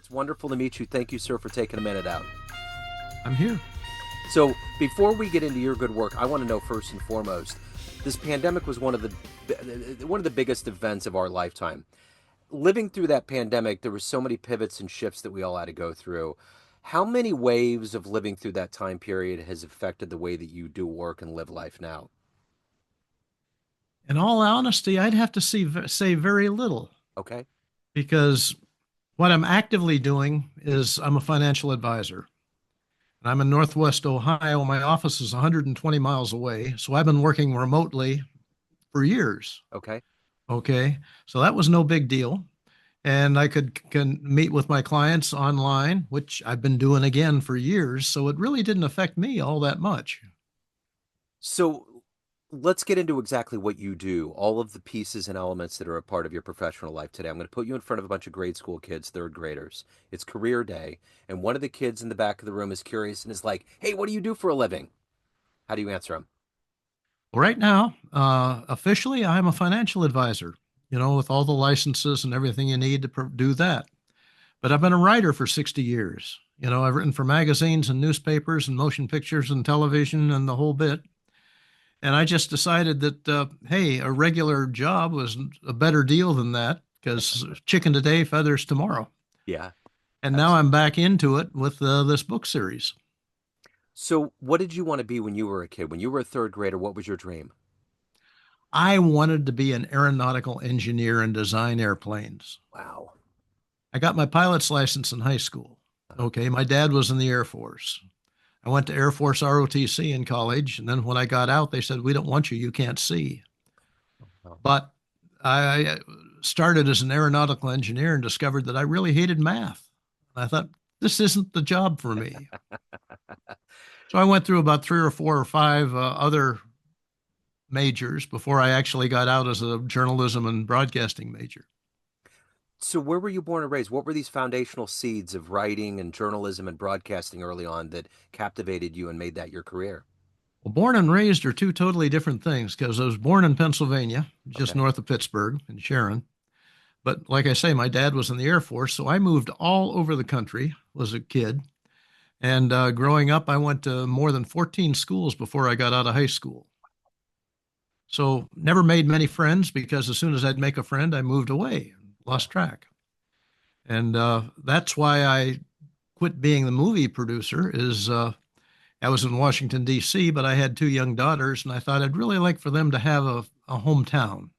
It's wonderful to meet you. Thank you, sir, for taking a minute out. I'm here. So, before we get into your good work, I want to know first and foremost, this pandemic was one of the biggest events of our lifetime. Living through that pandemic, there were so many pivots and shifts that we all had to go through. How many waves of living through that time period has affected the way that you do work and live life now? In all honesty, I'd have to say very little Okay. because what I'm actively doing is I'm a financial advisor. And I'm in Northwest Ohio. My office is 120 miles away. So I've been working remotely for years. Okay. Okay. So that was no big deal. And I can meet with my clients online, which I've been doing again for years. So it really didn't affect me all that much. So let's get into exactly what you do, all of the pieces and elements that are a part of your professional life today. I'm going to put you in front of a bunch of grade school kids, third graders. It's career day, and one of the kids in the back of the room is curious and is like, "Hey, what do you do for a living?" How do you answer them? Right now, officially, I'm a financial advisor, with all the licenses and everything you need to do that. But I've been a writer for 60 years. I've written for magazines and newspapers and motion pictures and television and the whole bit. And I just decided that, hey, a regular job was a better deal than that because chicken today, feathers tomorrow. Yeah, And now I'm absolutely. back into it with this book series. So, what did you want to be when you were a kid? When you were a third grader, what was your dream? I wanted to be an aeronautical engineer and design airplanes. Wow. I got my pilot's license in high school. Okay, my dad was in the Air Force. I went to Air Force ROTC in college, and then when I got out, they said, "We don't want you. You can't see." Oh. But I started as an aeronautical engineer and discovered that I really hated math. I thought, this isn't the job for me. So I went through about three or four or five other majors before I actually got out as a journalism and broadcasting major. So, where were you born and raised? What were these foundational seeds of writing and journalism and broadcasting early on that captivated you and made that your career? Well, born and raised are two totally different things because I was born in Pennsylvania, just Okay. north of Pittsburgh in Sharon. But like I say, my dad was in the Air Force, so I moved all over the country as a kid. And growing up, I went to more than 14 schools before I got out of high school. So never made many friends because as soon as I'd make a friend, I moved away, Yeah. lost track. And that's why I quit being the movie producer. Is I was in Washington D.C., but I had two young daughters, and I thought I'd really like for them to have a hometown.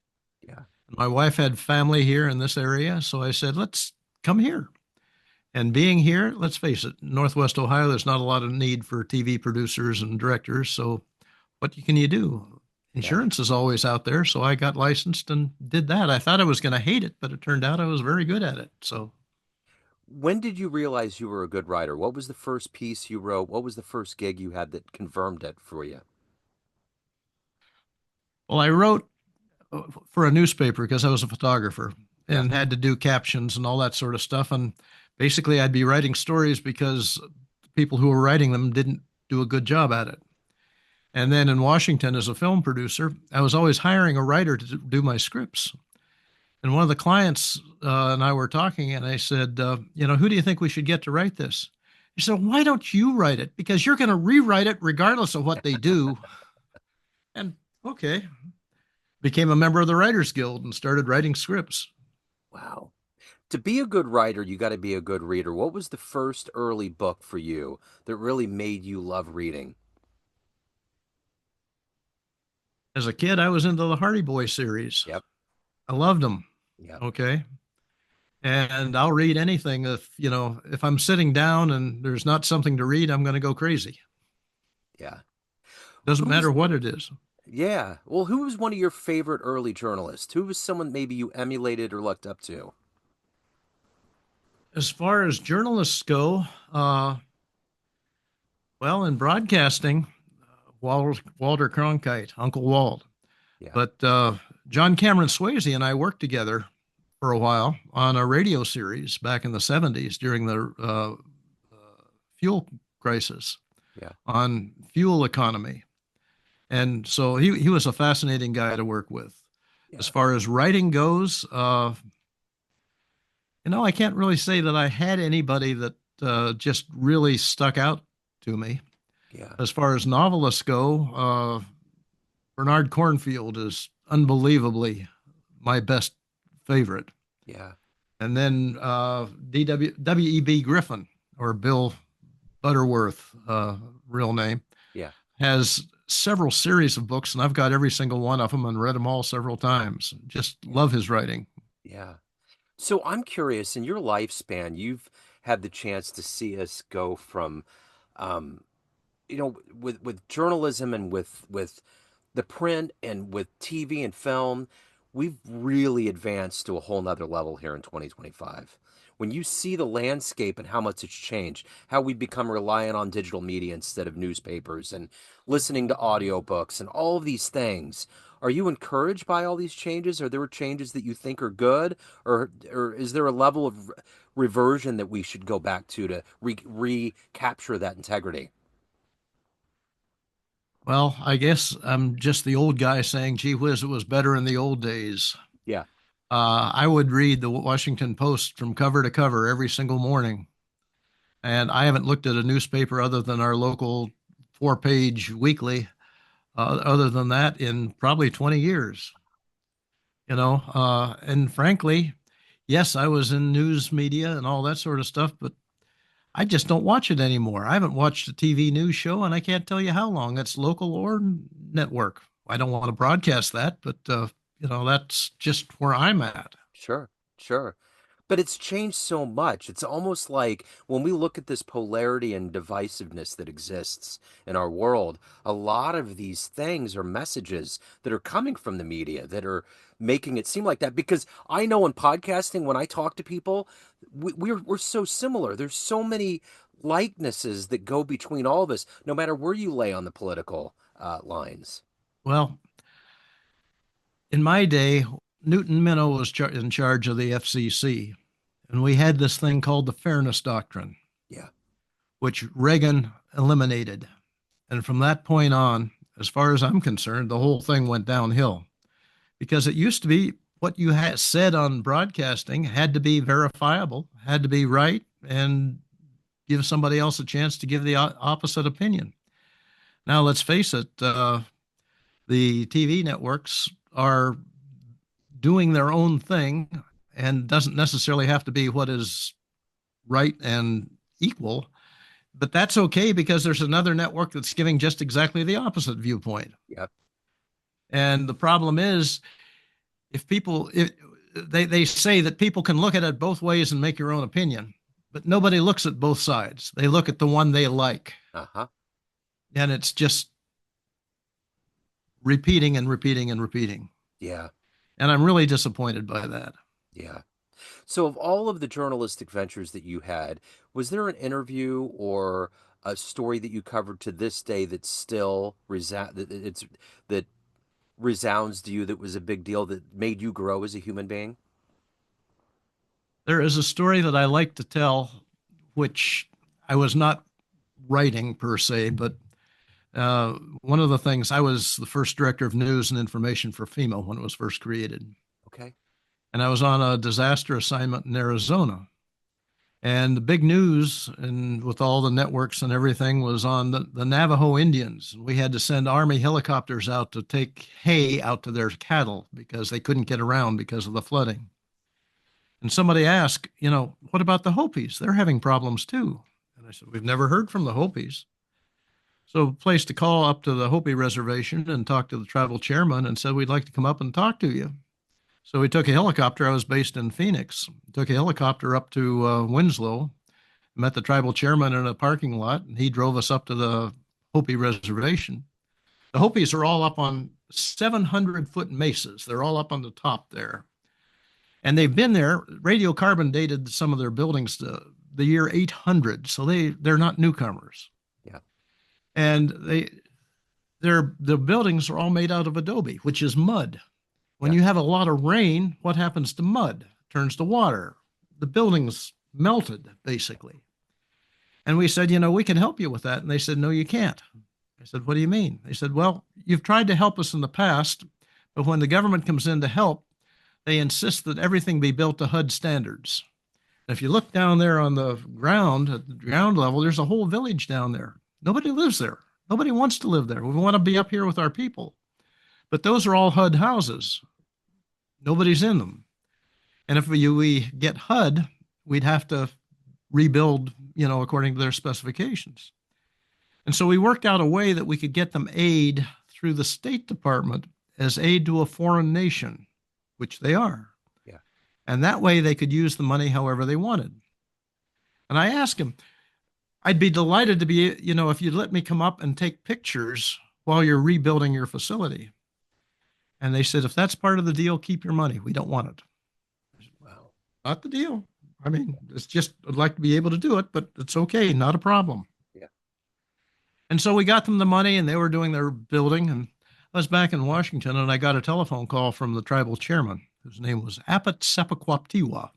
Yeah. My wife had family here in this area, so I said, let's come here. And being here, let's face it, Northwest Ohio, there's not a lot of need for TV producers and directors. So what can you do? Yeah. Insurance is always out there. So I got licensed and did that. I thought I was going to hate it, but it turned out I was very good at it. So, When did you realize you were a good writer? What was the first piece you wrote? What was the first gig you had that confirmed it for you? well, I wrote for a newspaper because I was a photographer Yeah. and had to do captions and all that sort of stuff. And basically, I'd be writing stories because the people who were writing them didn't do a good job at it. And then in Washington, as a film producer, I was always hiring a writer to do my scripts. And one of the clients and I were talking, and I said, who do you think we should get to write this? He said, why don't you write it? Because you're going to rewrite it regardless of what they do. And okay, became a member of the Writers Guild and started writing scripts. Wow. To be a good writer, you got to be a good reader. What was the first early book for you that really made you love reading? As a kid, I was into the Hardy Boy series. Yep. I loved them. Yep. Okay. And I'll read anything if I'm sitting down and there's not something to read, I'm going to go crazy. Yeah. Doesn't Who's matter what it is. Yeah. Well, who was one of your favorite early journalists? Who was someone maybe you emulated or looked up to? As far as journalists go, uh, well, in broadcasting, Walter Cronkite, Uncle Walt. Yeah. But John Cameron Swayze and I worked together for a while on a radio series back in the 70s during the fuel crisis Yeah. on fuel economy. And so he was a fascinating guy to work with. As Yeah. far as writing goes, I can't really say that I had anybody that just really stuck out to me. Yeah, As far as novelists go, Bernard Cornfield is unbelievably my best favorite. yeah, And then W.E.B. Griffin, or Bill Butterworth, real name, yeah, has several series of books, and I've got every single one of them and read them all several times. Just yeah, love his writing. yeah. So I'm curious, in your lifespan, you've had the chance to see us go from, um, with journalism and with the print and with TV and film, we've really advanced to a whole nother level here in 2025. When you see the landscape and how much it's changed, how we become reliant on digital media instead of newspapers and listening to audiobooks and all of these things, are you encouraged by all these changes? Are there changes that you think are good, or is there a level of reversion that we should go back to recapture that integrity? Well, I guess I'm just the old guy saying, gee whiz, it was better in the old days. Yeah. I would read the Washington Post from cover to cover every single morning. And I haven't looked at a newspaper other than our local 4-page weekly, other than that, in probably 20 years. And frankly, yes, I was in news media and all that sort of stuff, but I just don't watch it anymore. I haven't watched a TV news show, and I can't tell you how long. It's local or network. I don't want to broadcast that, but that's just where I'm at. Sure, sure. But it's changed so much. It's almost like when we look at this polarity and divisiveness that exists in our world, a lot of these things are messages that are coming from the media that are making it seem like that. Because I know in podcasting, when I talk to people, we're so similar. There's so many likenesses that go between all of us, no matter where you lay on the political lines. Well, in my day, Newton Minow was in charge of the FCC, and we had this thing called the Fairness Doctrine, Yeah, which Reagan eliminated. And from that point on, as far as I'm concerned, the whole thing went downhill because it used to be what you had said on broadcasting had to be verifiable, had to be right, and give somebody else a chance to give the opposite opinion. Now, let's face it, the TV networks are doing their own thing and doesn't necessarily have to be what is right and equal. But that's okay because there's another network that's giving just exactly the opposite viewpoint. yeah, And the problem is, if they say that people can look at it both ways and make your own opinion, but nobody looks at both sides. They look at the one they like, uh-huh, and it's just repeating and repeating and repeating. yeah, And I'm really disappointed by that. yeah. So, of all of the journalistic ventures that you had, was there an interview or a story that you covered to this day that still that resounds to you, that was a big deal, that made you grow as a human being? There is a story that I like to tell, which I was not writing per se, but one of the things, I was the first director of news and information for FEMA when it was first created. Okay. And I was on a disaster assignment in Arizona. And the big news, and with all the networks and everything, was on the Navajo Indians. We had to send Army helicopters out to take hay out to their cattle because they couldn't get around because of the flooding. And somebody asked, what about the Hopis? They're having problems too. And I said, we've never heard from the Hopis. So placed a call up to the Hopi reservation and talked to the tribal chairman and said, we'd like to come up and talk to you. So we took a helicopter. I was based in Phoenix. Took a helicopter up to Winslow, met the tribal chairman in a parking lot, and he drove us up to the Hopi reservation. The Hopis are all up on 700-foot mesas. They're all up on the top there. And they've been there. Radiocarbon dated some of their buildings to the year 800, so they're not newcomers. Yeah. And the buildings are all made out of adobe, which is mud. When Yeah. you have a lot of rain, what happens to mud? It turns to water. The building's melted, basically. And we said, we can help you with that. And they said, no, you can't. I said, what do you mean? They said, well, you've tried to help us in the past, but when the government comes in to help, they insist that everything be built to HUD standards. If you look down there on the ground, at the ground level, there's a whole village down there. Nobody lives there. Nobody wants to live there. We want to be up here with our people. But those are all HUD houses. Nobody's in them. And if we get HUD, we'd have to rebuild, according to their specifications. And so we worked out a way that we could get them aid through the State Department as aid to a foreign nation, which they are. Yeah. And that way they could use the money however they wanted. And I asked him, I'd be delighted to be, if you'd let me come up and take pictures while you're rebuilding your facility. And they said, if that's part of the deal, keep your money. We don't want it. Wow. Not the deal. I mean, it's just, I'd like to be able to do it, but it's okay. Not a problem. Yeah. And so we got them the money and they were doing their building. And I was back in Washington and I got a telephone call from the tribal chairman, whose name was Apet Sepakwaptiwa.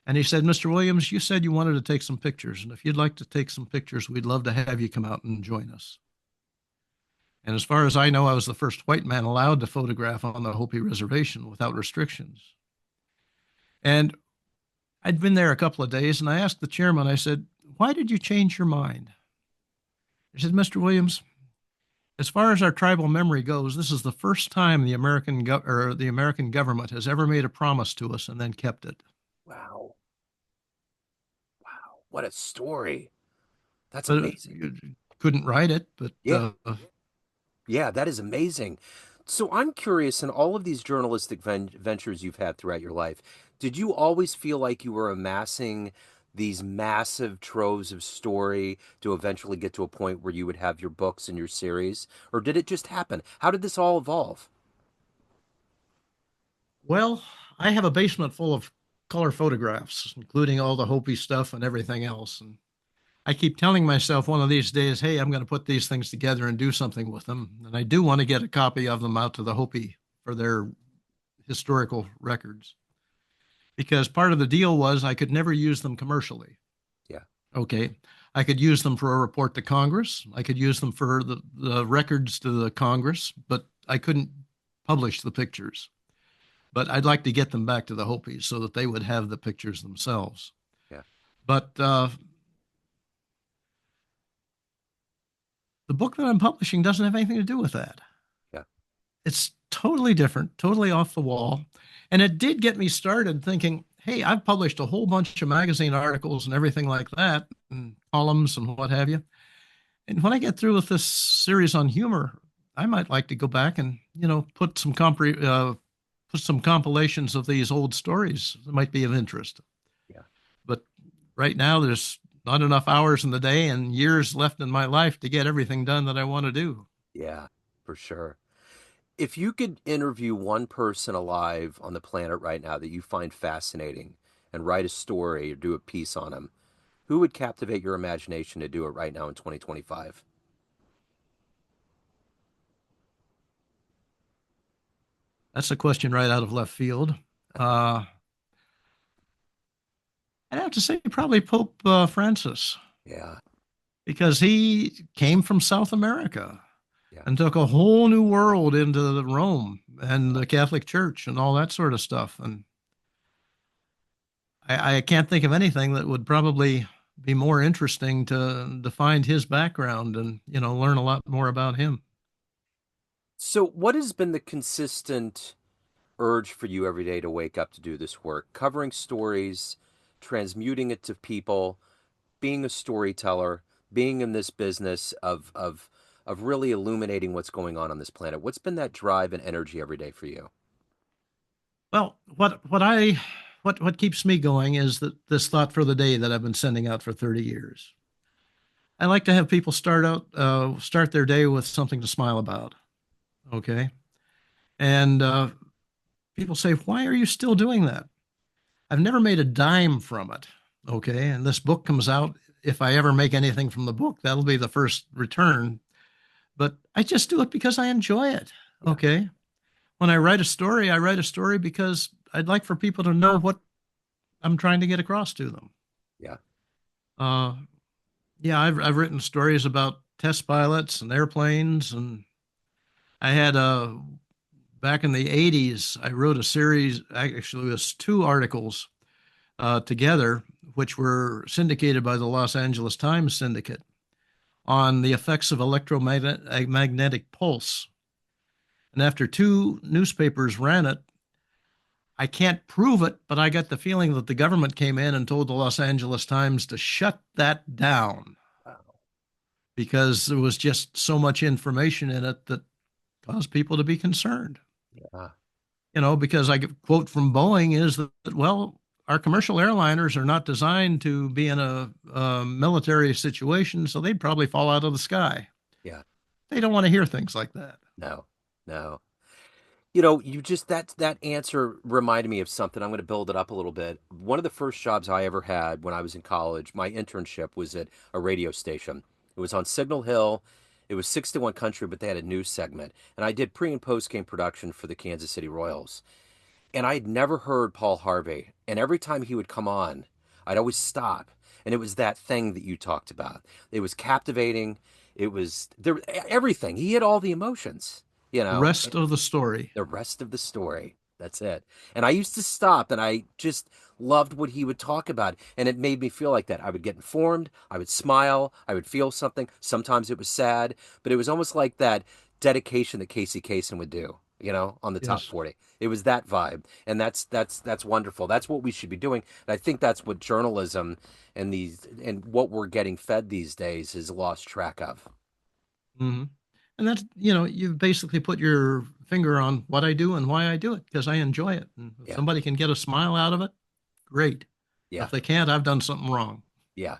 And he said, Mr. Williams, you said you wanted to take some pictures. And if you'd like to take some pictures, we'd love to have you come out and join us. And as far as I know, I was the first white man allowed to photograph on the Hopi Reservation without restrictions. And I'd been there a couple of days and I asked the chairman, I said, why did you change your mind? He said, Mr. Williams, as far as our tribal memory goes, this is the first time the American government has ever made a promise to us and then kept it. Wow. Wow. What a story. That's But amazing. you couldn't write it, but Yeah. Yeah, that is amazing. So I'm curious, in all of these journalistic ventures you've had throughout your life, did you always feel like you were amassing these massive troves of story to eventually get to a point where you would have your books and your series? Or did it just happen? How did this all evolve? well, I have a basement full of color photographs, including all the Hopi stuff and everything else. And I keep telling myself one of these days, hey, I'm going to put these things together and do something with them. And I do want to get a copy of them out to the Hopi for their historical records. Because part of the deal was I could never use them commercially. Yeah. Okay. I could use them for a report to Congress. I could use them for the records to the Congress, but I couldn't publish the pictures. But I'd like to get them back to the Hopis so that they would have the pictures themselves. Yeah. But the book that I'm publishing doesn't have anything to do with that. Yeah. It's totally different, totally off the wall. And it did get me started thinking, hey, I've published a whole bunch of magazine articles and everything like that, and columns and what have you. And when I get through with this series on humor, I might like to go back and, put some compilations of these old stories that might be of interest. Yeah. But right now, there's not enough hours in the day and years left in my life to get everything done that I want to do. Yeah, for sure. If you could interview one person alive on the planet right now that you find fascinating and write a story or do a piece on them, who would captivate your imagination to do it right now in 2025? That's a question right out of left field. I'd have to say probably Pope Francis, Yeah, because he came from South America yeah, and took a whole new world into the Rome and the Catholic Church and all that sort of stuff. And I can't think of anything that would probably be more interesting to find his background and, learn a lot more about him. So, what has been the consistent urge for you every day to wake up to do this work? Covering stories, transmuting it to people, being a storyteller, being in this business of really illuminating what's going on this planet. What's been that drive and energy every day for you? Well, what keeps me going is that this thought for the day that I've been sending out for 30 years. I like to have people start their day with something to smile about. Okay. And people say, why are you still doing that? I've never made a dime from it. Okay. And this book comes out. If I ever make anything from the book, that'll be the first return. But I just do it because I enjoy it. Yeah. Okay. When I write I write a story because I'd like for people to know what I'm trying to get across to them. Yeah. Uh, yeah, I've written stories about test pilots and airplanes, and I had back in the 80s, I wrote a series, actually it was two articles together, which were syndicated by the Los Angeles Times Syndicate, on the effects of electromagnetic pulse. And after two newspapers ran it, I can't prove it, but I got the feeling that the government came in and told the Los Angeles Times to shut that down Wow. because there was just so much information in it that caused people to be concerned. Yeah. Because I quote from Boeing is that, well, our commercial airliners are not designed to be in a military situation, so they'd probably fall out of the sky. Yeah. They don't want to hear things like that. No. No. You just that answer reminded me of something. I'm going to build it up a little bit. One of the first jobs I ever had when I was in college, my internship was at a radio station. It was on Signal Hill. It was 6 to 1 country, but they had a news segment. And I did pre and post game production for the Kansas City Royals. And I had never heard Paul Harvey. And every time he would come on, I'd always stop. And it was that thing that you talked about. It was captivating. It was there, everything. He had all the emotions, you The know. rest of the story. The rest of the story. That's it. And I used to stop and I just loved what he would talk about. And it made me feel like that. I would get informed, I would smile, I would feel something. Sometimes it was sad, but it was almost like that dedication that Casey Kasem would do, on the top Yes. 40. It was that vibe. And that's wonderful. That's what we should be doing. And I think that's what journalism and what we're getting fed these days is lost track of. Mm-hmm. And that's, you've basically put your finger on what I do and why I do it because I enjoy it. And if Yeah. somebody can get a smile out of it, great. Yeah. If they can't, I've done something wrong. Yeah.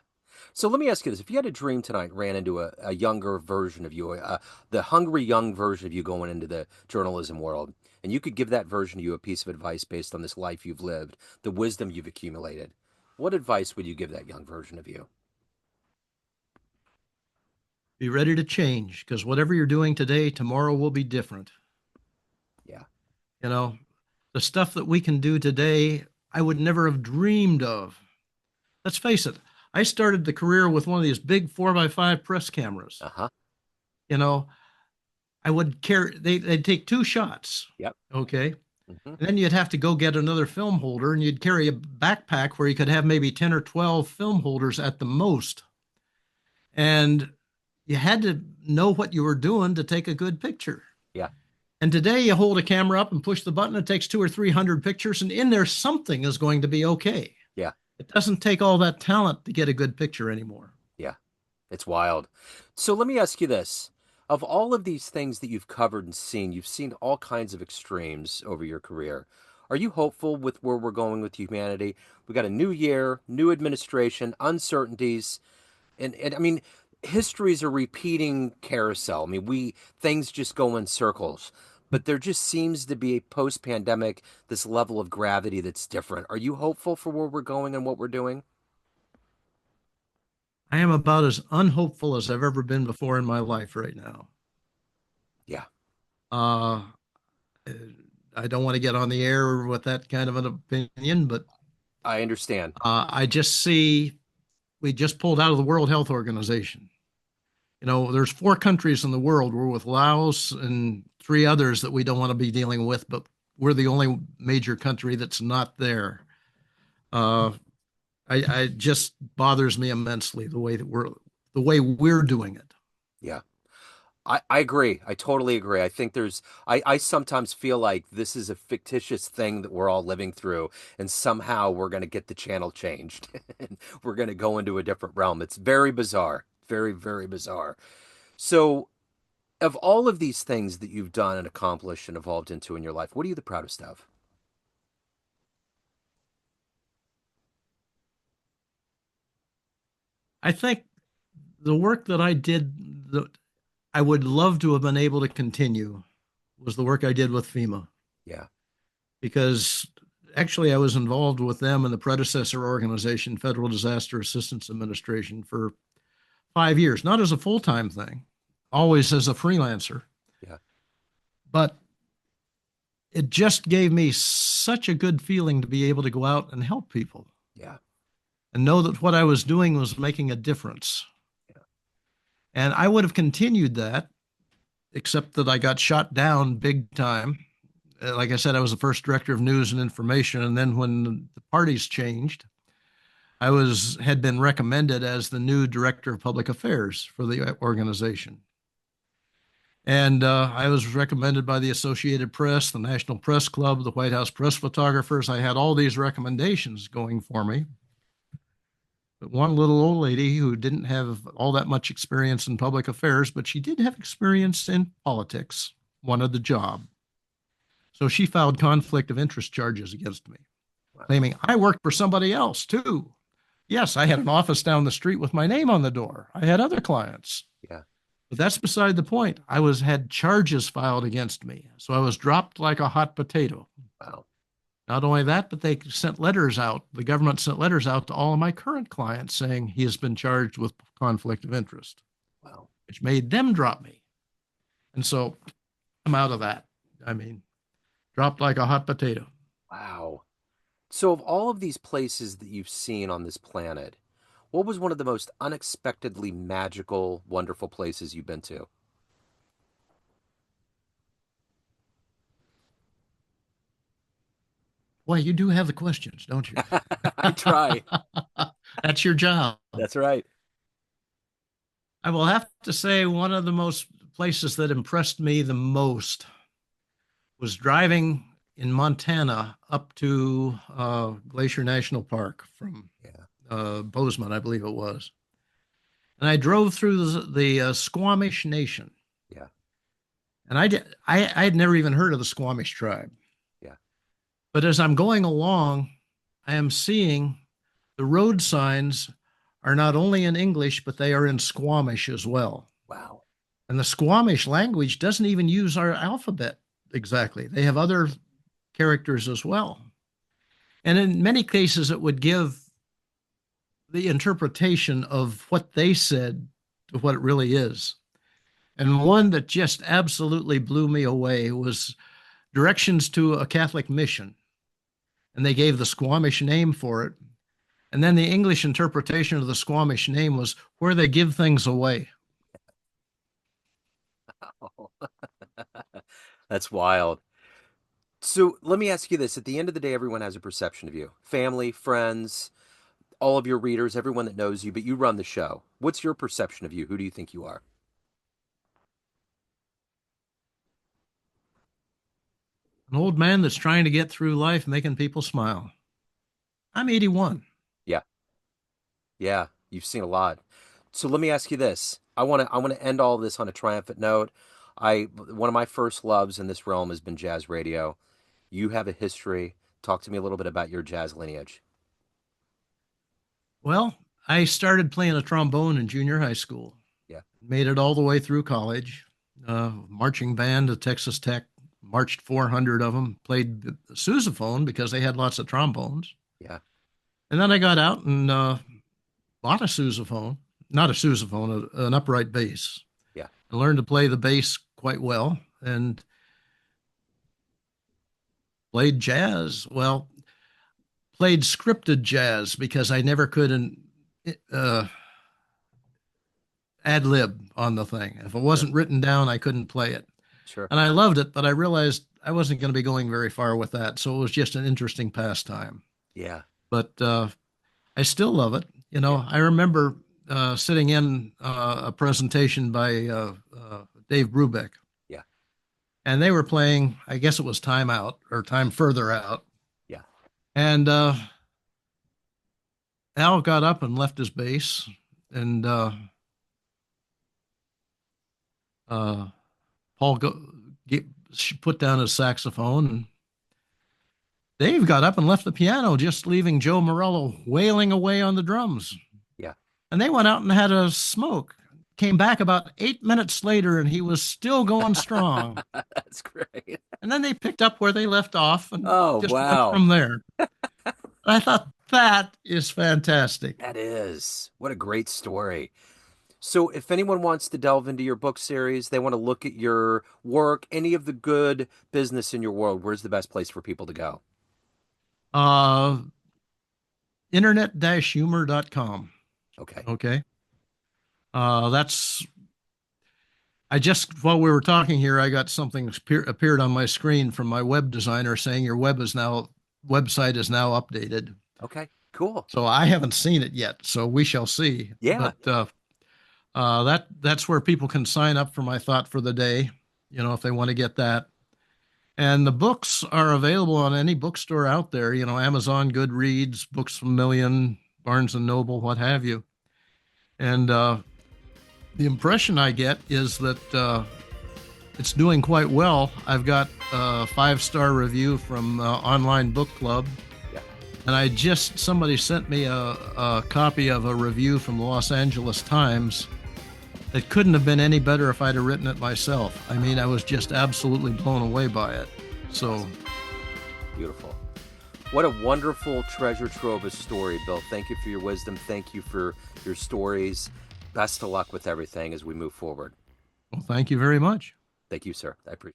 So let me ask you this. If you had a dream tonight, ran into a younger version of you, the hungry young version of you going into the journalism world, and you could give that version of you a piece of advice based on this life you've lived, the wisdom you've accumulated, what advice would you give that young version of you? Be ready to change because whatever you're doing today, tomorrow will be different. Yeah. You know, the stuff that we can do today, I would never have dreamed of. Let's face it, I started the career with one of these big 4x5 press cameras. Uh-huh. You know, I would carry, they'd take two shots. Yep. Okay. Hmm. And then you'd have to go get another film holder and you'd carry a backpack where you could have maybe 10 or 12 film holders at the most. And you had to know what you were doing to take a good picture. Yeah. And today you hold a camera up and push the button, it takes 200 or 300 pictures, and in there something is going to be okay. Yeah. It doesn't take all that talent to get a good picture anymore. Yeah. It's wild. So let me ask you this. Of all of these things that you've covered and seen, you've seen all kinds of extremes over your career. Are you hopeful with where we're going with humanity? We got a new year, new administration, uncertainties, and I mean, histories are repeating carousel. I mean, we things just go in circles. But there just seems to be a post-pandemic this level of gravity that's different. Are you hopeful for where we're going and what we're doing? I am about as unhopeful as I've ever been before in my life right now. Yeah. Uh, I don't want to get on the air with that kind of an opinion, but I understand. I just see we just pulled out of the World Health Organization. There's 4 countries in the world. We're with Laos and 3 others that we don't want to be dealing with, but we're the only major country that's not there. Uh, I just bothers me immensely the way we're doing it. Yeah. I agree. I totally agree. I think I sometimes feel like this is a fictitious thing that we're all living through, and somehow we're going to get the channel changed and we're going to go into a different realm. It's very bizarre. Very, very bizarre. So, of all of these things that you've done and accomplished and evolved into in your life, what are you the proudest of? I think the work that I did that I would love to have been able to continue was the work I did with FEMA Yeah. because actually I was involved with them and the predecessor organization, Federal Disaster Assistance Administration, for 5 years, not as a full-time thing, always as a freelancer. Yeah. But it just gave me such a good feeling to be able to go out and help people Yeah. and know that what I was doing was making a difference. Yeah. And I would have continued that, except that I got shot down big time. Like I said, I was the first director of news and information. And then when the parties changed, I had been recommended as the new director of public affairs for the organization. And I was recommended by the Associated Press, the National Press Club, the White House press photographers. I had all these recommendations going for me. But one little old lady who didn't have all that much experience in public affairs, but she did have experience in politics, wanted the job. So she filed conflict of interest charges against me, Wow. claiming I worked for somebody else too. Yes, I had an office down the street with my name on the door. I had other clients. Yeah. But that's beside the point. Had charges filed against me. So I was dropped like a hot potato. Wow. Not only that, but they sent letters out. The government sent letters out to all of my current clients saying he has been charged with conflict of interest, Wow. which made them drop me. And so I'm out of that. I mean, dropped like a hot potato. Wow. So, of all of these places that you've seen on this planet, what was one of the most unexpectedly magical, wonderful places you've been to? Boy, you do have the questions, don't you? I try. That's your job. That's right. I will have to say one of the most places that impressed me the most was driving in Montana up to Glacier National Park from Yeah. Bozeman, I believe it was. And I drove through the Squamish Nation. Yeah. And I had never even heard of the Squamish tribe. Yeah. But as I'm going along, I am seeing the road signs are not only in English, but they are in Squamish as well. Wow. And the Squamish language doesn't even use our alphabet exactly. They have other characters as well. And in many cases, it would give the interpretation of what they said to what it really is. And one that just absolutely blew me away was directions to a Catholic mission. And they gave the Squamish name for it. And then the English interpretation of the Squamish name was where they give things away. That's wild. So let me ask you this. At the end of the day, everyone has a perception of you. Family, friends, all of your readers, everyone that knows you, but you run the show. What's your perception of you? Who do you think you are? An old man that's trying to get through life making people smile. I'm 81. Yeah. Yeah. You've seen a lot. So let me ask you this. I want to end all this on a triumphant note. One of my first loves in this realm has been jazz radio. You have a history. Talk to me a little bit about your jazz lineage. Well, I started playing a trombone in junior high school, Yeah. made it all the way through college, marching band at Texas Tech, marched 400 of them, played the sousaphone because they had lots of trombones. Yeah. And then I got out and bought a sousaphone, not a sousaphone, an upright bass. Yeah. I learned to play the bass quite well and played jazz. Well, played scripted jazz because I never could uh, ad lib on the thing. If it Sure. wasn't written down, I couldn't play it. Sure. And I loved it, but I realized I wasn't going to be going very far with that. So it was just an interesting pastime. Yeah. But I still love it. You Yeah. know, I remember sitting in a presentation by Dave Brubeck, Yeah. and they were playing, I guess it was Time Out or Time Further Out. Yeah. And Al got up and left his bass, and uh, Paul put down his saxophone, and Dave got up and left the piano, just leaving Joe Morello wailing away on the drums. Yeah. And they went out and had a smoke. Came back about 8 minutes later, and he was still going strong. That's great. And then they picked up where they left off and Oh, just went wow. from there. I thought that is fantastic. That is. What a great story. So, if anyone wants to delve into your book series, they want to look at your work, any of the good business in your world, where's the best place for people to go? Uh, internet-humor.com. Okay. Okay. That's, I just, while we were talking here, I got something appeared on my screen from my web designer saying your website is now updated. Okay. Cool. So I haven't seen it yet, so we shall see. Yeah. But that's where people can sign up for my thought for the day, if they want to get that. And the books are available on any bookstore out there, Amazon, Goodreads, Books a Million, Barnes and Noble, what have you. And the impression I get is that it's doing quite well. I've got a 5-star review from Online Book Club. Yeah. And somebody sent me a copy of a review from the Los Angeles Times. It couldn't have been any better if I'd have written it myself. I mean, I was just absolutely blown away by it. So beautiful. What a wonderful treasure trove of story, Bill. Thank you for your wisdom. Thank you for your stories. Best of luck with everything as we move forward. well, thank you very much. Thank you, sir. I appreciate it.